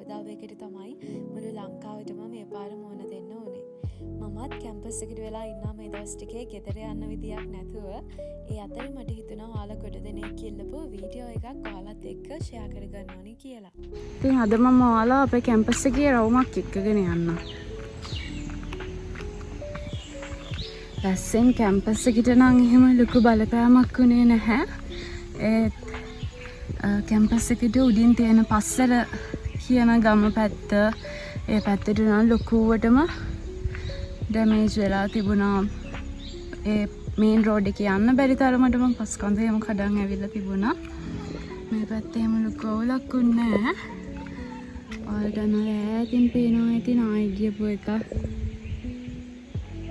අනුකම්පාවකට තමයි මුළු ලංකාවටම මේ පාර මුහුණ දෙන්න ඕනේ. මමත් කැම්පස් එකට වෙලා ඉන්නා මේ දවස් ටිකේ ගෙදර යන්න විදියක් නැතුව ඒ අතරේ මට හිතුණා ඔයාලා කොට දෙනෙක් කිල්ලපු වීඩියෝ එකක් ඔයාලත් එක්ක ෂෙයා කරගන්න ඕනේ කියලා. ඉතින් අද මම ඔයාලා අපේ කැම්පස් එකේ රවුමක් එක්කගෙන යන්න. ලස්සෙන් කැම්පස් එකට නම් එහෙම ලොකු බලපෑමක් වුණේ නැහැ. ඒත් කැම්පස් එකට උඩින් තියෙන පස්සර කියන ගම පැත්ත ඒ පැත්තට නම් ලොකුවටම ඩැමේජ් වෙලා තිබුණා. ඒ මේන් රෝඩ් එකේ යන්න බැරි තරමටම පස්කන්ධ එහෙම කඩන් ඇවිල්ලා තිබුණා. මේ පැත්තේ එහෙම ලොකු අවුලක් වුණේ නැහැ. ඔයාලට ඈතින් පේනවා ඇති නායි ගියපු එක.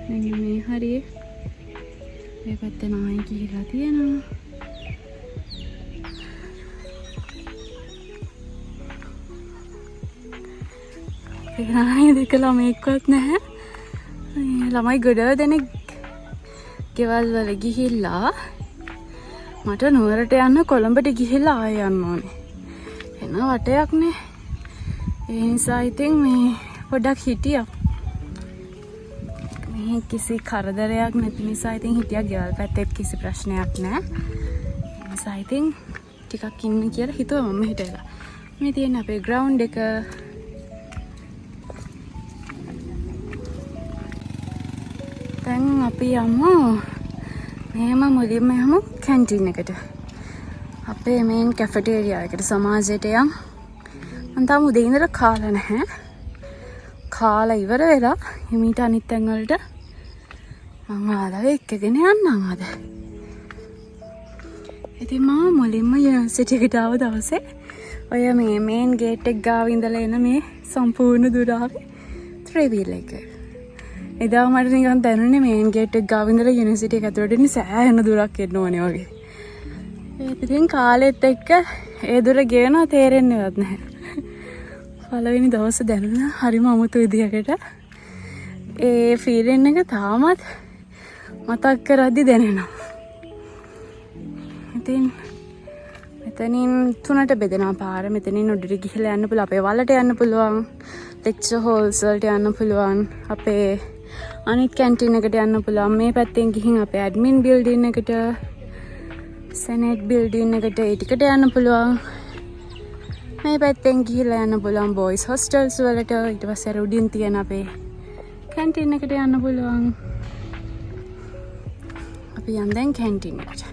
මේ හරිය මේ පැත්තේ නායි කියලා තියෙනවා. නායි දෙක ළමෙක්වත් නැහැ. ළමයි ගොඩ දෙනෙක් ගෙවල් වල ගිහිල්ලා මට නුවරට යන්න කොළඹට ගිහිල්ලා ආය යන්න ඕනේ. එන වටයක් නේ. ඒ නිසා ඉතින් මේ පොඩක් හිටියා. මේ කිසි කරදරයක් නැති නිසා ඉතින් හිටියා ගෙවල් පැත්තේ කිසි ප්‍රශ්නයක් නැහැ. ඒ නිසා ඉතින් ටිකක් ඉන්න කියලා හිතුවා මම හිටලා. මේ තියෙන අපේ ග්‍රවුන්ඩ් එක. දැන් අපි යමු මෙහෙම මුලින්ම යමු කැන්ටින් එකට. අපේ මේන් කැෆටේරියා එකට සමාජයට යම්. මම තාම උදේ ඉඳලා කාලා නැහැ. කාලා ඉවර වෙලා හිමීට අනිත් තැන් වලට මම ආලා එක්කගෙන යන්නම් අද. ඉතින් මම මුලින්ම යුනිවර්සිටි එකට ආව දවසේ ඔය මේ මේන් ගේට් එක ගාව ඉඳලා එන මේ සම්පූර්ණ දුර ආවේ ත්‍රිවිල් එක. එදා මට නිකන් දැනුනේ මේන් ගේට් එක ගාව ඉඳලා යුනිවර්සිටි එක ඇතුළට ඉන්නේ සෑහෙන දුරක් එන්න ඕනේ වගේ. ඒ ඉතින් කාලෙත් එක්ක ඒ දුර ගෙවනවා තේරෙන්නේවත් නැහැ. පළවෙනි දවසේ දැනුණා හරිම අමුතු විදියකට. ඒ ෆීලින් එක තාමත් මතක් කරද්දි දැනෙනවා. ඉතින් මෙතනින් තුනට බෙදෙනවා පාර. මෙතනින් උඩට ගිහලා යන්න පුළුවන්. අපේ වලට යන්න පුළුවන්. ලෙක්චර් හෝල්ස් වලට යන්න පුළුවන්. අපේ අනිත් කැන්ටින් එකට යන්න පුළුවන්. මේ පැත්තෙන් ගිහින් අපේ ඇඩ්මින් බිල්ඩින් එකට, සෙනෙට් බිල්ඩින් එකට ඒ ටිකට යන්න පුළුවන්. මේ පැත්තෙන් ගිහිල්ලා යන්න පුළුවන් බොයිස් හොස්ටල්ස් වලට. ඊට පස්සේ අර උඩින් තියෙන අපේ කැන්ටින් එකට යන්න පුළුවන්. අපි යන් දැන් කැන්ටින් එකට.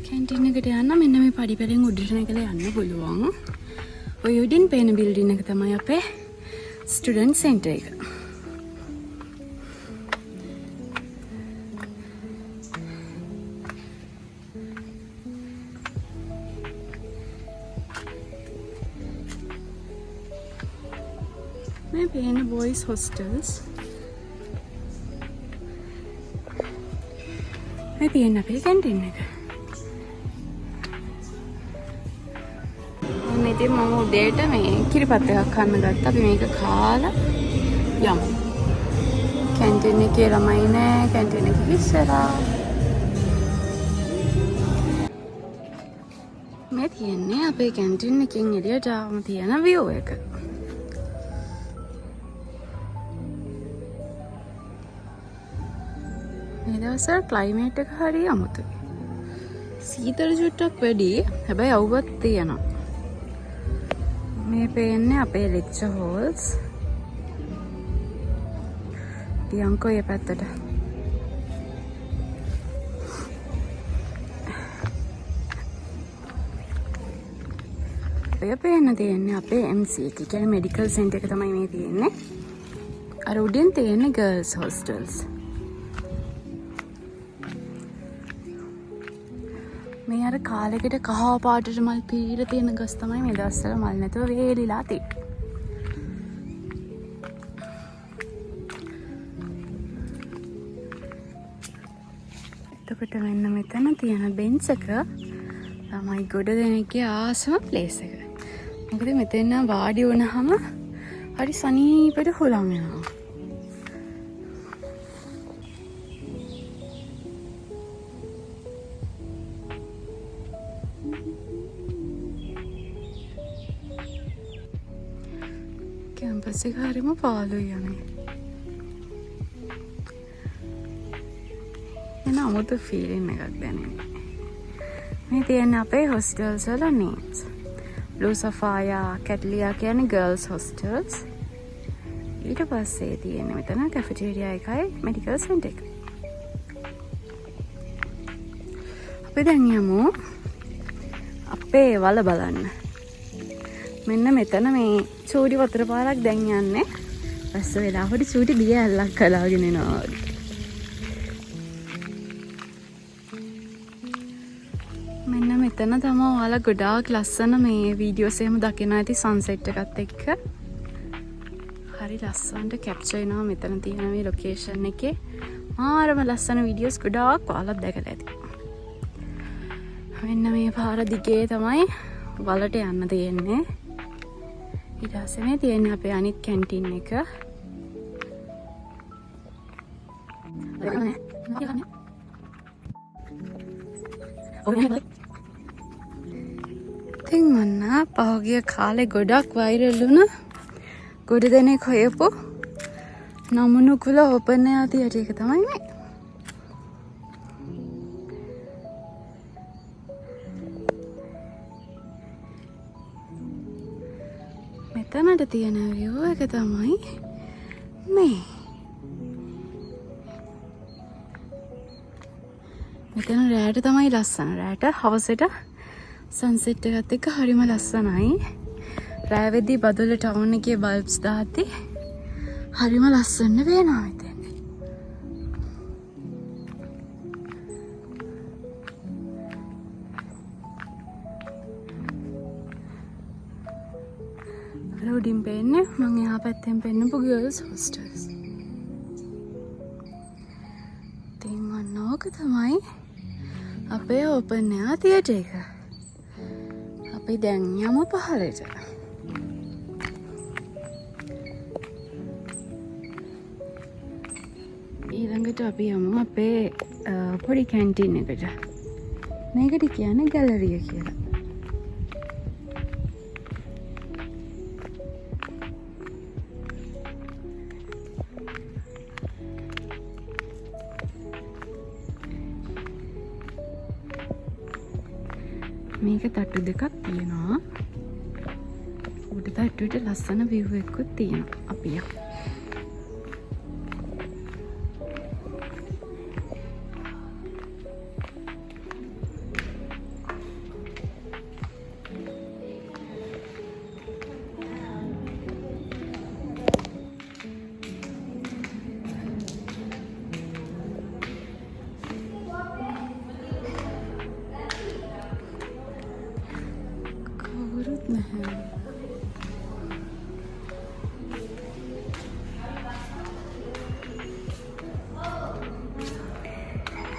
කැන්ටින් එකට යන්න මෙන්න මේ පඩිපෙළෙන් උඩට නැගලා යන්න පුළුවන්. ඔය උඩින් පේන බිල්ඩින් එක තමයි අපේ ස්ටුඩන්ට් සෙන්ටර් එක. මේ පේන බොයිස් හොස්ටල්ස්. මේ තියෙන අපේ කැන්ටින් එක. ඉතින් මම උදේට මේ කිරිපත් එකක් කන්න ගත්තා. අපි මේක කාලා යමු. කැන්ටින් එකේ ළමයි නෑ. කැන්ටින් එක ඉස්සරහා. මේ තියෙන්නේ අපේ කැන්ටින් එකෙන් එළියට ආවම තියෙන view එක. මේ දවස්වල ක්ලයිමේට් එක හරි අමුතුයි. සීතල චුට්ටක් වැඩි. හැබැයි අවුවත් තියෙනවා. මේ පේන්නේ අපේ ලෙක්චර් හෝල්ස්. පියංකෝ ඒ පැත්තට. ඔය පේන්න තියෙන්නේ අපේ MC එක. කියන්නේ මෙඩිකල් සෙන්ටර් එක තමයි මේ තියෙන්නේ. අර උඩින් තියෙන්නේ ගර්ල්ස් හොස්ටල්ස්. මේ අර කාලෙකට කහ පාටට මල් පීර තියෙන ගස් තමයි මේ දවස්වල මල් නැතුව වේලිලා තියෙන්නේ. එතකොට මෙන්න මෙතන තියෙන බෙන්ච් එක ළමයි ගොඩ දෙනෙක්ගේ ආසම ප්ලේස් එක. මොකද මෙතන වාඩි වුණාම හරි සනීපට හුලම් වෙනවා. කැම්පස් එක හරිම පාළුයි යන්නේ. එන අමුතු ෆීලින් එකක් දැනෙන්නේ. මේ තියෙන අපේ හොස්ටල්ස් වල නේම්ස්. බ්ලූ සෆායා, කැට්ලියා කියන්නේ ගර්ල්ස් හොස්ටල්ස්. ඊට පස්සේ තියෙන මෙතන කැෆෙටේරියා එකයි මෙඩිකල් සෙන්ටර් එක. අපි දැන් යමු අපේ වල බලන්න. මෙන්න මෙතන මේ චූටි වතුර පාරක් දැන් යන්නේ. පස්ස වෙලාවට චූටි දිය ඇල්ලක් කලාගෙන එනවා. මෙන්න මෙතන තමයි ඔයාලා ගොඩාක් ලස්සන මේ වීඩියෝස් එහෙම දකින්න ඇති සන්සෙට් එකත් එක්ක. හරි ලස්සනට කැප්චර් වෙනවා මෙතන තියෙන මේ ලොකේෂන් එකේ. මාරම ලස්සන වීඩියෝස් ගොඩාක් ඔයාලා දැකලා ඇති. මෙන්න මේ පාර දිගේ තමයි වලට යන්න තියෙන්නේ. ඊට පස්සේ මේ තියෙන්නේ අපේ අනිත් කැන්ටින් එක. ඉතින් මන්න පහුගිය කාලේ ගොඩක් වෛරල් වුණ ගොඩ දෙනෙක් හොයපු නමුනුකුල ඕපන් එයා තියටර් එක තමයි මේ. මෙතනට තියෙන view එක තමයි මේ. මෙතන රෑට තමයි ලස්සන. රෑට හවසට සන්සෙට් එකත් එක්ක හරිම ලස්සනයි. රෑ වෙද්දී බදුල්ල ටවුන් එකේ බල්බ්ස් දාද්දි හරිම ලස්සන වෙනවා මෙතන. උඩින් පෙන්නේ මම එහා පැත්තෙන් පෙන්නපු ගර්ල්ස් හොස්ටල්ස්. ඉතින් ඔන්න ඕක තමයි අපේ ඕපන් එයා තියටර් එක. අපි දැන් යමු පහළට. ඊළඟට අපි යමු අපේ පොඩි කැන්ටින් එකට. මේකට කියන්නේ ගැලරිය කියලා. මේක තට්ටු දෙකක් තියෙනවා. උඩ තට්ටුවට ලස්සන view එකකුත් තියෙනවා. අපි යමු.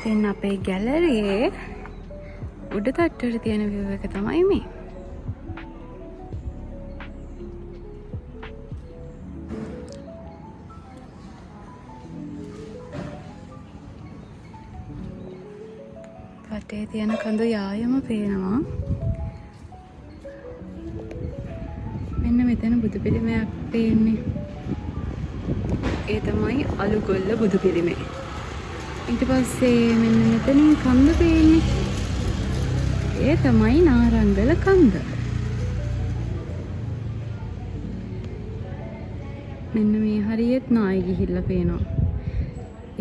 ඉතින් අපේ ගැලරියේ උඩ තට්ටුවට තියෙන view එක තමයි මේ. වටේ තියෙන කඳු යායම පේනවා. මෙන්න මෙතන බුදු පිළිමයක් පේන්නේ. ඒ තමයි අලුගොල්ල බුදු පිළිමය. ඊට පස්සේ මෙන්න මෙතනින් කන්ද පේන්නේ. ඒ තමයි නාරංගල කන්ද. මෙන්න මේ හරියෙත් නායි ගිහිල්ලා පේනවා.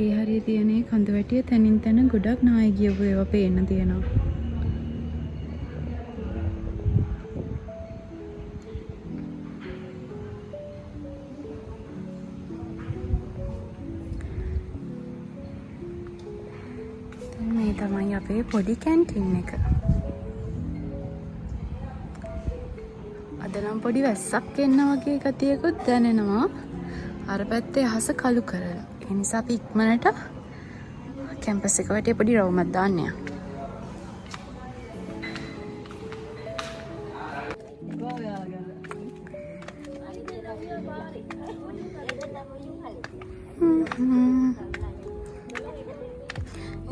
ඒ හරිය තියෙන කඳ වැටිය තනින් තන ගොඩක් නායි ගියපු ඒවා පේන්න තියෙනවා. මේ තමයි අපේ පොඩි කැන්ටින් එක. අද නම් පොඩි වැස්සක් එන්න වගේ ගතියකුත් දැනෙනවා. අර පැත්තේ අහස කළු කරලා. ඒ නිසා අපි ඉක්මනට කැම්පස් එක වටේ පොඩි රවුමක් දාන්න යනවා.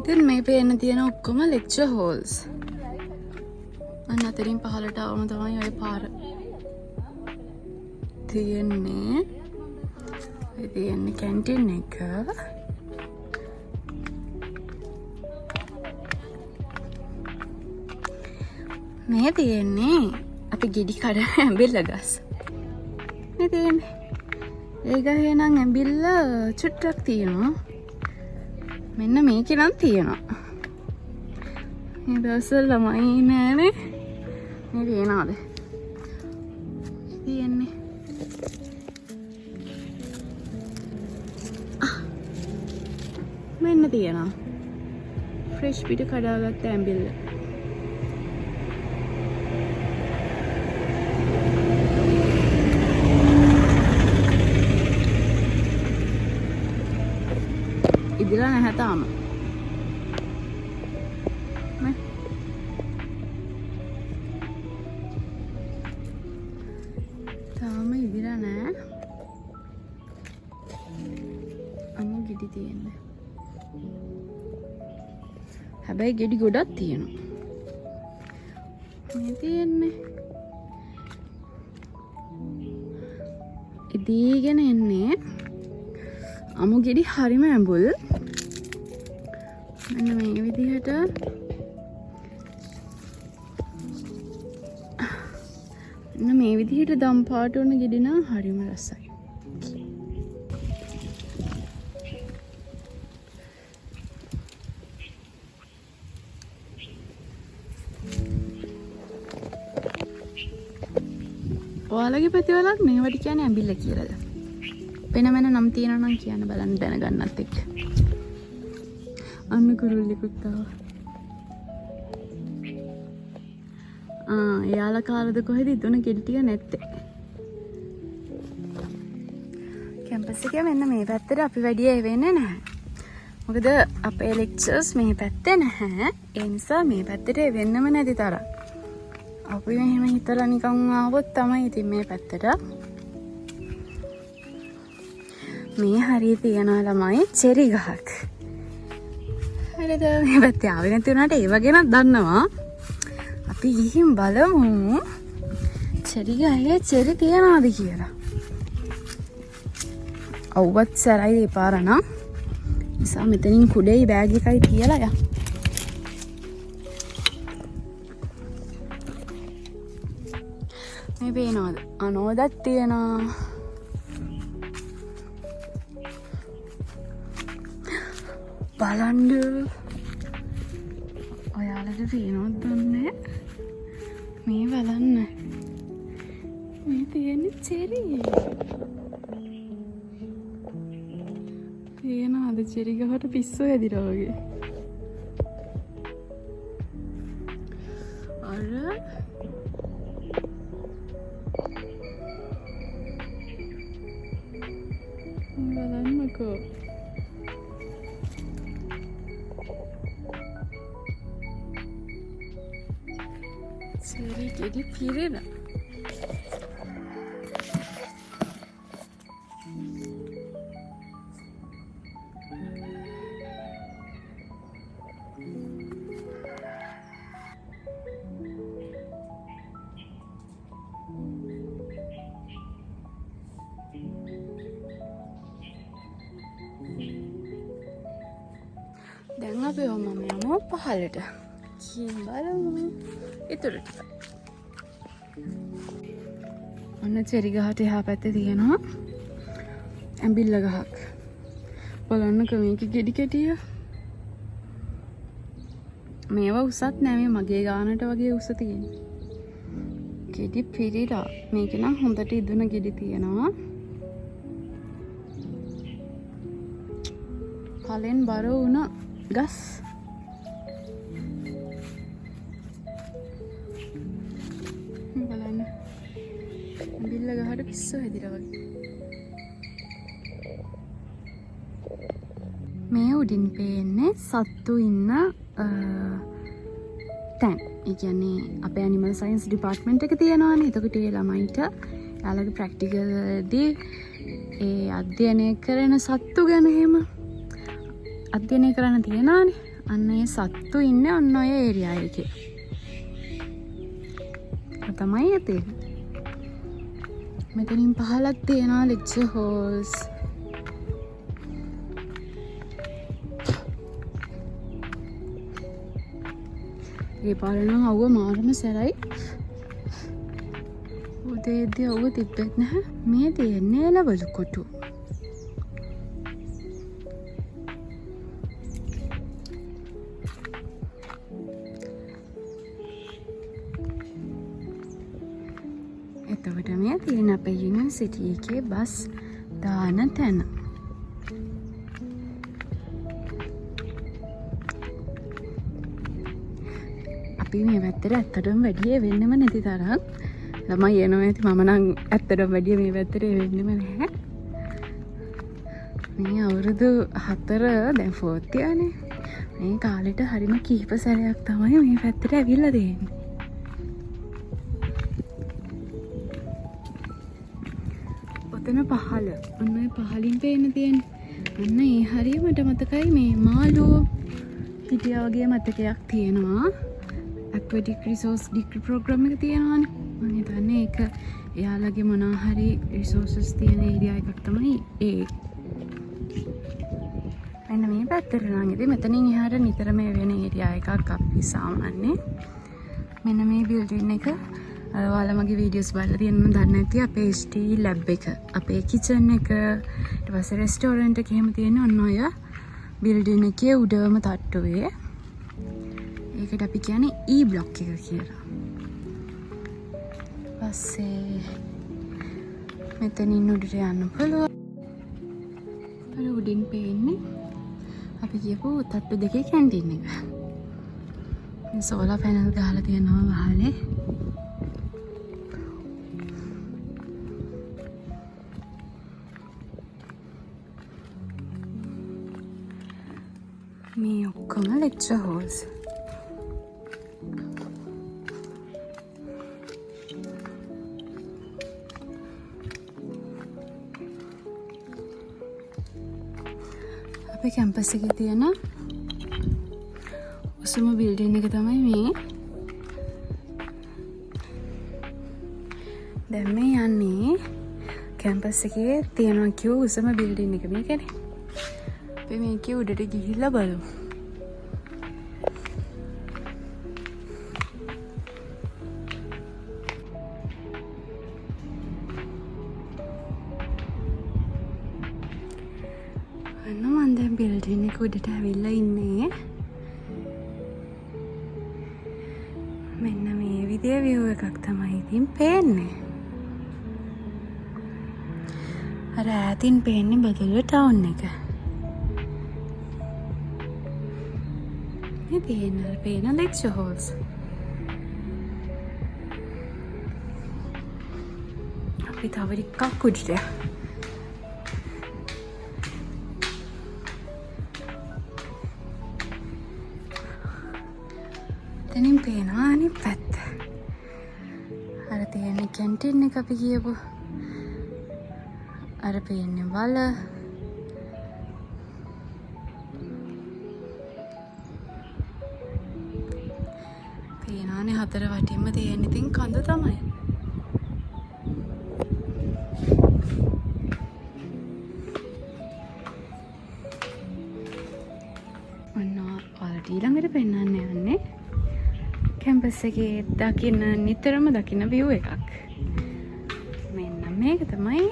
ඉතින් මේ පේන්න තියෙන ඔක්කොම ලෙක්චර් හෝල්ස්. අන්න අතරින් පහළට આવම තමයි ඔය පාර. තියෙන්නේ කැන්ටින් එක. මේ තියෙන්නේ අපි ගෙඩි කඩන ඇඹිල්ල ගස්. මේ තියෙන්නේ ඒ ගහේ නම් ඇඹිල්ල චුට්ටක් තියෙනවා. මෙන්න මේකේ නම් තියෙනවා. මේ දවස්වල ළමයි නෑනේ. මේ තියනවාද? තියෙන්නේ. මෙන්න තියෙනවා. ෆ්‍රෙෂ් පිට කඩාගත්ත ඇඹිල්ල. ඉදිලා නැහැ තාම. තාම ඉදිලා නැහැ. අමු ගෙඩි තියෙන්නේ. හැබැයි ගෙඩි ගොඩක් තියෙනවා. මේ තියෙන්නේ. ඉදීගෙන එන්නේ. අමු ගෙඩි හරිම ඇඹුල්. මෙන්න මේ විදිහට මේ විදිහට දම් පාට වුණ ගෙඩි නම් හරිම රසයි. ඔයාලගේ පැතිවලක් මේවට කියන්නේ ඇඹිල්ල කියලාද? වෙන නම් තියෙනවා නම් කියන්න බලන්න දැනගන්නත් එක්ක. අන්න කුරුල්ලෙකුත් ආවා. එයාලා කාලද කොහෙද ඉදුණ ගෙඩි ටික නැත්තේ. කැම්පස් එකේ මෙන්න මේ පැත්තට අපි වැඩි වෙන්නේ නැහැ. මොකද අපේ ලෙක්චර්ස් මේ පැත්තේ නැහැ. ඒ නිසා මේ පැත්තට වෙන්නම නැති තරම්. අපි මෙහෙම හිතලා නිකන් ආවොත් තමයි ඉතින් මේ පැත්තට. මේ හරිය තියනවා ළමයි චෙරි ගහක්. හරිද? මේ පැත්තේ ආවේ නැති වුණාට ඒව ගැන දන්නවා. අපි ගිහින් බලමු චෙරි ගහේ චෙරි තියනවාද කියලා. අවුවත් සරයි ඒ පාර නම්. නිසා මෙතනින් කුඩේයි බෑග් එකයි තියලා යා. මේ පේනවද? අනෝදක් තියෙනවා. බලන්න. ඔයාලට පේනවද දන්නේ? මේ බලන්න. මේ තියෙන්නේ චෙරි. පේනවද චෙරි ගහට පිස්සු ඇදිලා වගේ. අර බලන්නකෝ. චෙරි ගෙඩි පිරෙනවා. දැන් අපි යමු පහළට. කීම් බලමු. ඊටර ටික. අන්න චෙරි ගහට එහා පැත්තේ තියෙනවා ඇඹිල්ල ගහක්. බලන්නකෝ මේකේ ගෙඩි කෙටිය. මේවා උසත් නෑ, මගේ ගානට වගේ උස තියෙන්නේ. ගෙඩි පිරිලා. මේක නම් හොඳට ඉදුණ ගෙඩි තියෙනවා. කලෙන් බර වුණ ගස්. බලන්න. බිල්ල ගහට පිස්සු හැදිලා වගේ. මේ උඩින් පේන්නේ සත්තු ඉන්න තැන්. ඒ කියන්නේ අපේ ඇනිමල් සයන්ස් ඩිපාර්ට්මන්ට් එක තියෙනවානේ. එතකොට ඒ ළමයිට යාළගේ ප්‍රැක්ටිකල් දී ඒ අධ්‍යයනය කරන සත්තු ගැන එහෙම අධ්‍යයනය කරන්න තියෙනවානේ. අන්න ඒ සත්තු ඉන්නේ ඔන්න ඔය ඒරියා එකේ. තමයි තියෙන්නේ. මෙතනින් පහලක් තියෙනවා ලෙක්චර් හෝල්ස්. ඒ පාරනම් අවුව මාරම සැරයි. උදේදී අවුව තිබ්බෙත් නැහැ. මේ තියෙන්නේ එළවලු කොටු. එතකොට මේ තියෙන අපේ යුනිවර්සිටි එකේ බස් දාන තැන. අපි මේ පැත්තට ඇත්තටම වැඩිය වෙන්නම නැති තරම් ළමයි එනවා ඇති. මම නම් ඇත්තටම වැඩිය මේ පැත්තට වෙන්නෙම නැහැ. මේ අවුරුදු 4 දැන් 4th යන්නේ. මේ කාලෙට හරිම කිහිප සැරයක් තමයි මේ පැත්තට ඇවිල්ලා තියෙන්නේ. ඔතන පහළ. ඔන්න ඔය පහලින් පේන්න තියෙන්නේ. ඔන්න ඒ හරිය මට මතකයි මේ මාළුව හිටියා වගේ මතකයක් තියෙනවා. aquatic resource degree program එක තියෙනවානේ. මම හිතන්නේ ඒක එයාලගේ මොනවා හරි resources තියෙන area එකක් තමයි ඒ. මෙන්න මේ පැත්තට නම් ඉතින් මෙතනින් එහාට නිතරම වෙන area එකක් අපි සාමාන්‍යයෙන්. මෙන්න මේ building එක ඔයාලා මගේ වීඩියෝස් බලලා තියෙනවද දන්නේ නැති අපේ ST lab එක, අපේ kitchen එක, ඊට පස්සේ restaurant එක එහෙම තියෙන ඔන්න ඔය building එකේ උඩම තට්ටුවේ. ඒකට අපි කියන්නේ E block එක කියලා. පස්සේ මෙතනින් උඩට යන්න පුළුවන්. අර උඩින් පේන්නේ අපි කියපු තට්ටු දෙකේ කැන්ටින් එක. මේ සෝලාර් පැනල් ගහලා තියෙනවා වහලේ. මේ ඔක්කොම lecture halls. අපේ කැම්පස් එකේ තියෙන උසම බිල්ඩින් එක තමයි මේ. දැන් මේ යන්නේ කැම්පස් එකේ තියෙනවා කියව උසම බිල්ඩින් එක මේකනේ. අපි මේකේ උඩට ගිහිල්ලා බලමු. මම දැන් බිල්ඩින් එක උඩට ඇවිල්ලා ඉන්නේ. මෙන්න මේ විදිහේ view එකක් තමයි ඉතින් පේන්නේ. අර ඈතින් පේන්නේ බදුල්ල ටවුන් එක. මේ පේන lecture halls. අපි තව ටිකක් උඩට යමු. එතනින් පේනවා අනිත් පැත්ත. අර තියෙන කැන්ටින් එක අපි කියපු. අර පේන්නේ වල. පේනවානේ හතර වටින්ම තියෙන ඉතින් කඳ තමයි. ඔන්න ඔයාලට ඊළඟට පෙන්නන්න යන්නේ කැම්පස් එකේ දකින්න නිතරම දකින්න view එකක්. මෙන්න මේක තමයි.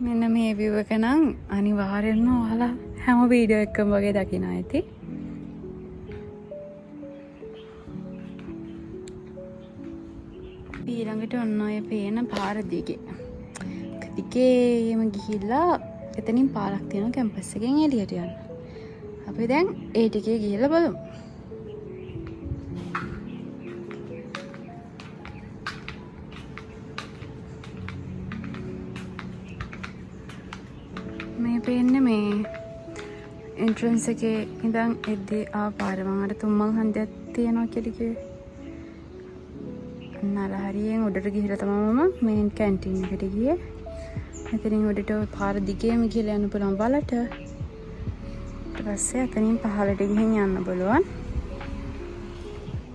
මෙන්න මේ view එක නම් අනිවාර්යෙන්ම ඔයාලා හැම වීඩියෝ එකකම වගේ දකින්න ඇති. ඊළඟට ඔන්න ඔය පේන පාර දිගේ. දිගේම ගිහිල්ලා එතනින් පාරක් තියෙනවා කැම්පස් එකෙන් එළියට යන්න. අපි දැන් ඒ ටිකේ ගිහලා බලමු. මේ පේන්නේ මේ එන්ට්‍රන්ස් එකේ ඉඳන් එද්දී පාර මම අර තුම්මන් හන්දියක් තියෙනවා කියලා කිව්වේ. අන්න හරියෙන් උඩට ගිහිල්ලා තමයි මම මේන් කැන්ටින් එකට ගියේ. මෙතනින් උඩට පාර දිගේම ගිහලා යන්න පුළුවන් වලට. ඊට පස්සේ අතනින් පහළට ගිහින් යන්න පුළුවන්.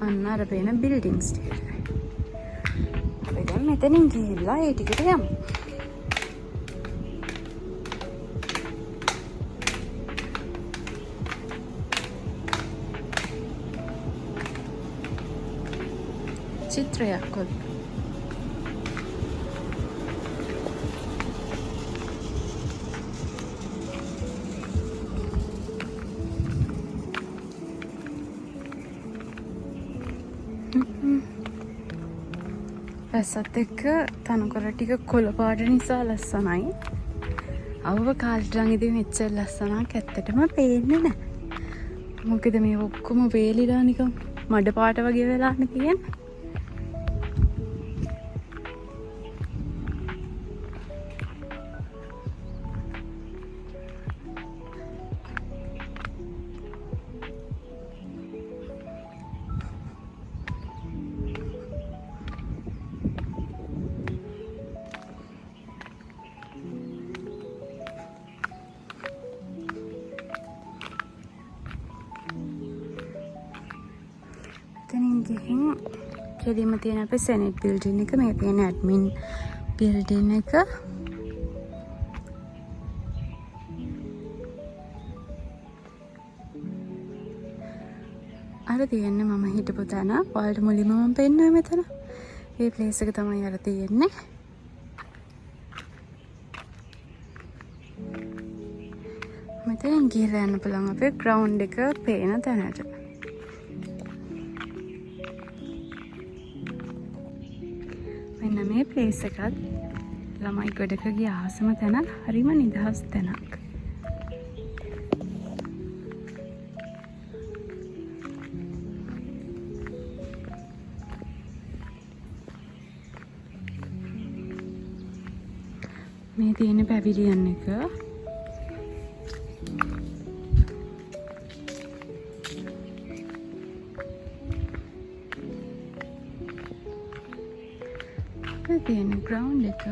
අන්න අර පේන බිල්ඩින්ග්ස් ටික. මෙතනින් ගිහිල්ලා ඒ ටිකට යමු. චිත්‍රයක් කොත්. රසත් එක්ක තනකොළ ටික කොළ පාට නිසා ලස්සනයි. අවුව කාලට නම් ඉතින් මෙච්චර ලස්සනක් ඇත්තටම පේන්නේ නැහැ. මොකද මේ ඔක්කොම වේලිලා නිකන් මඩ පාට වගේ වෙලානේ තියෙන්නේ. ගිහින් කෙලිම තියෙන අපේ සෙනෙට් බිල්ඩින් එක මේ තියෙන ඇඩ්මින් බිල්ඩින් එක අර තියෙන්නේ මම හිටපු තැන. ඔයාලට මුලින්ම මම පෙන්නුවේ මෙතන. මේ ප්ලේස් එක තමයි අර තියෙන්නේ. මෙතෙන් ගිහලා යන්න පුළුවන් අපේ ග්‍රවුන්ඩ් එක පේන තැනට. මෙන්න මේ ප්ලේස් එකත් ළමයි ගොඩකගේ ආසම තැනක්. හරිම නිදහස් තැනක්. මේ තියෙන පැවිලියන් එක තියෙන ග්‍රවුන්ඩ් එක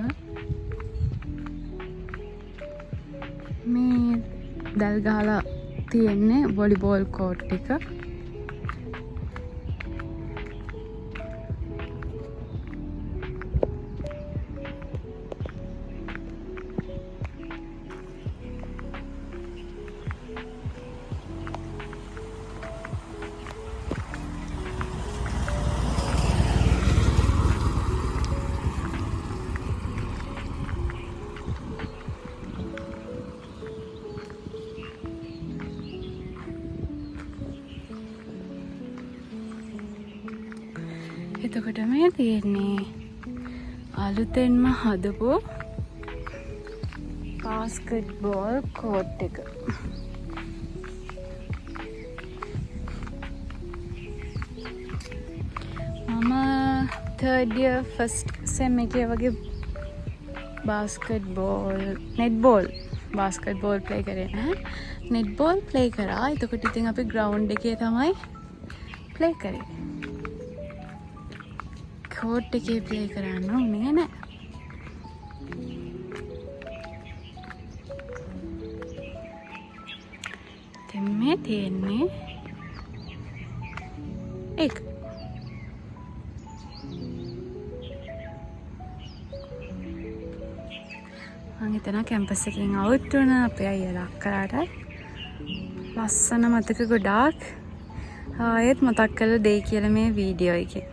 මේ දල් ගහලා තියෙන්නේ වොලිබෝල් කෝට් එක. එතකොට මේ තියෙන්නේ අලුතෙන්ම හදපු බාස්කට්බෝල් කෝට් එක. මම third year first sem එකේ වගේ netball basketball play කරේ නැහැ. netball play කරා. එතකොට ඉතින් අපි ground එකේ තමයි play කරේ. කෝට් එකේ ප්ලේ කරන්න ඕනේ නෑ. දැන් මේ තියෙන්නේ එක. මම හිතනවා කැම්පස් එකෙන් අවුට් වුණා අපේ අයියලා අක්කලාට. ලස්සන මතක ගොඩාක් ආයෙත් මතක් කරලා දෙයි කියලා මේ වීඩියෝ එකේ.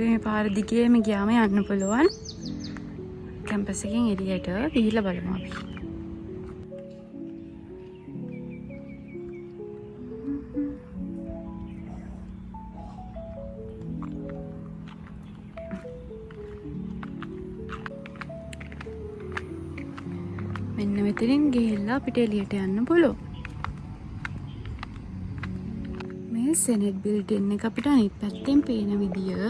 මේ පාර දිගේම ගියාම යන්න පුළුවන්. කැම්පස් එකෙන් එළියට ගිහිල්ලා බලමු අපි. මෙන්න මෙතනින් ගිහිල්ලා අපිට එළියට යන්න පුළුවන්. මේ සෙනෙට් බිල්ඩින් එක අපිට අනිත් පැත්තෙන් පේන විදිය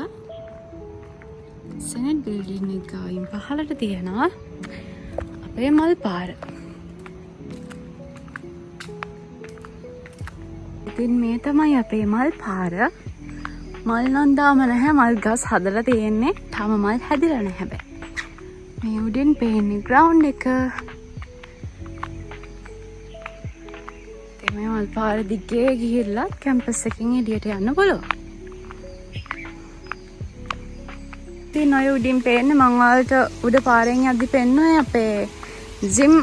සෙනෙට් බිල්ඩින් එක ගාවින් පහළට තියෙනවා අපේ මල් පාර. ඉතින් මේ තමයි අපේ මල් පාර. මල් නම් දාම නැහැ. මල් ගස් හදලා තියෙන්නේ. තාම මල් හැදිලා නැහැ හැබැයි. මේ උඩින් පේන්නේ ග්‍රවුන්ඩ් එක. මේ මල් පාර දිගේ ගිහිල්ලා කැම්පස් එකකින් එළියට යන්න පුළුවන්. ඉතින් ඔය උඩින් පේන්නේ මං ඔයාලට උඩ පාරෙන් යද්දි පෙන්නුවේ අපේ ජිම්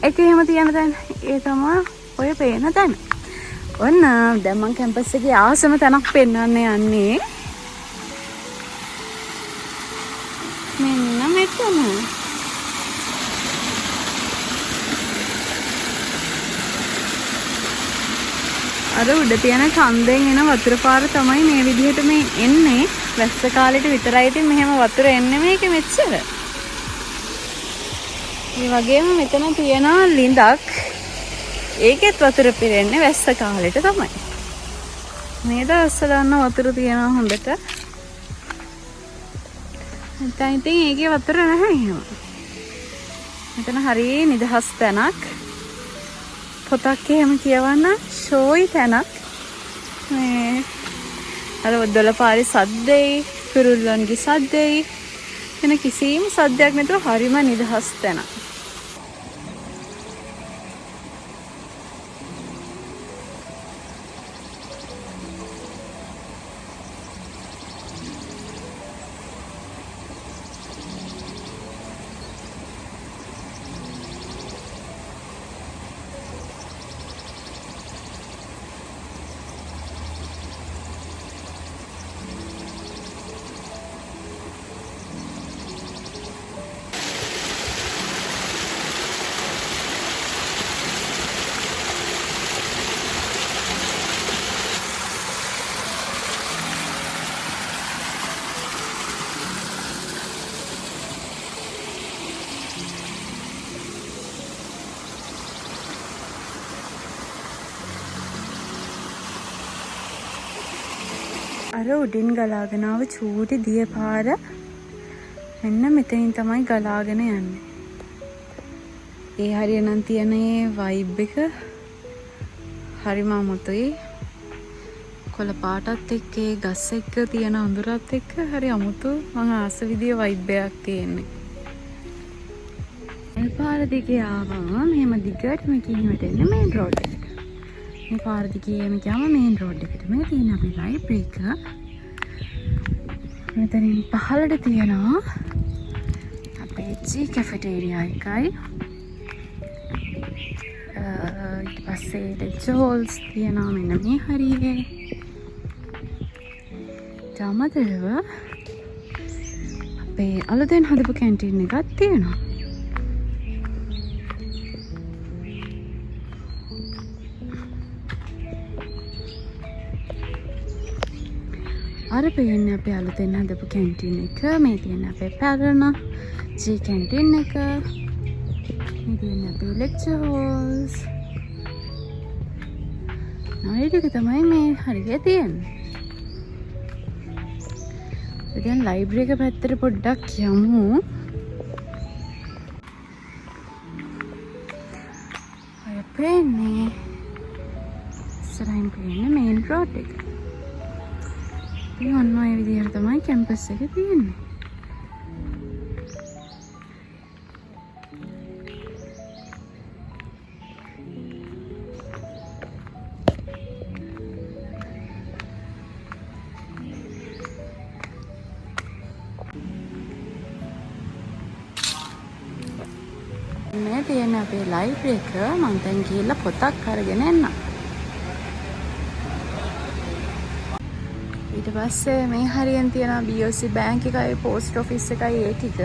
එකේ එහෙම තියෙන තැන. ඒ තමයි ඔය පේන තැන. ඔන්න දැන් මං කැම්පස් එකේ ආසම තැනක් පෙන්වන්න යන්නේ. මෙන්න මෙතන. අර උඩ තියෙන කන්දෙන් එන වතුර පාර තමයි මේ විදිහට මේ එන්නේ. වැස්ස කාලෙට විතරයි ඉතින් මෙහෙම වතුර එන්නේ මේකේ මෙච්චර. ඒ වගේම මෙතන තියෙන ලිඳක්. ඒකෙත් වතුර පිරෙන්නේ වැස්ස කාලෙට තමයි. මේ දවස්වල නම් වතුර තියෙනවා හොඳට. නැත්නම් ඉතින් ඒකේ වතුර නැහැ එහෙම. මෙතන හරිය නිදහස් තැනක්. පොතක් එහෙම කියවන්න ෂෝයි තැනක්. මේ අර දොළ පාරේ සද්දෙයි, කුරුල්ලන්ගේ සද්දෙයි වෙන කිසිම සද්දයක් නැතුව හරිම නිදහස් තැනක්. අර උඩින් ගලාගෙන ආව චූටි දිය පාර මෙන්න මෙතනින් තමයි ගලාගෙන යන්නේ. ඒ හරියනම් තියෙන ඒ වයිබ් එක හරිම අමුතුයි. කොළ පාටත් එක්ක ඒ ගස් එක්ක තියෙන අඳුරත් එක්ක හරි අමුතු මම ආස විදිය වයිබ් එකක් තියෙන්නේ. මේ පාර දිගේ ආවම මෙහෙම දිගට මේකින් වැටෙන්නේ මේන් රෝඩ් එක. මේ පාර දිගේම ගියාම මේන් රෝඩ් එකට මේ තියෙන අපේ ලයිබ්‍රරි එක. මෙතනින් පහළට තියෙනවා අපේ ජී කැෆෙටේරියා එකයි. ඊට පස්සේ ඩෙජෝල්ස් තියෙනවා මෙන්න මේ හරියේ. ජාමතරව අපේ අලුතෙන් හදපු කැන්ටින් එකක් තියෙනවා. අර පේන්නේ අපේ අලුතෙන් හදපු කැන්ටින් එක. මේ තියෙන අපේ පැරණ ජී කැන්ටින් එක. මේ තියෙන අපේ ලෙක්චර් හෝල්ස්. නයිට් එක තමයි මේ හරිය තියෙන්නේ. දැන් ලයිබ්‍රරි එක පැත්තට පොඩ්ඩක් යමු. ඔය පේන්නේ ඉස්සරහින් පේන්නේ මේන් රෝඩ් එක. ඔන්න ඔය විදිහට තමයි කැම්පස් එක තියෙන්නේ. මේ තියෙන අපේ ලයිබ්‍රරි එක මම දැන් ගිහලා පොතක් අරගෙන එන්නම්. ඊට පස්සේ මේ හරියෙන් තියෙන BOC බැංක් එකයි පෝස්ට් ඔෆිස් එකයි ඒ ටික.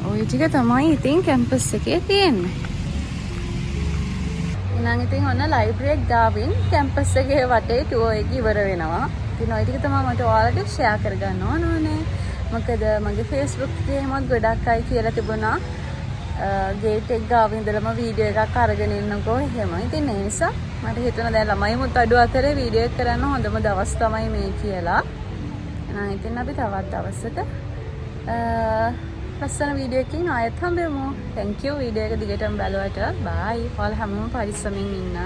ওই ටික තමයි ඉතින් කැම්පස් එකේ තියෙන්නේ. එහෙනම් ඉතින් ඔන්න ලයිබ්‍රරි එක ගාවින් කැම්පස් එකේ වටේ ටුවර් එක ඉවර වෙනවා. ඉතින් ওই ටික තමයි මට ඔයාලට ෂෙයා කරගන්න ඕනේ. මොකද මගේ Facebook එකේ එහෙමත් ගොඩක් අය කියලා තිබුණා ගේට් එක ගාව ඉඳලම වීඩියෝ එකක් අරගෙන ඉන්නකෝ එහෙම. ඉතින් ඒ නිසා මට හිතුණා දැන් ළමයි මුත් අඩු අතරේ වීඩියෝ එක කරන්න හොඳම දවස් තමයි මේ කියලා. එහෙනම් ඉතින් අපි තවත් දවසක ලස්සන වීඩියෝ එකකින් ආයෙත් හම්බෙමු. thank you වීඩියෝ එක දිගටම බලුවට. bye. ඔයාලා හැමෝම පරිස්සමින් ඉන්න.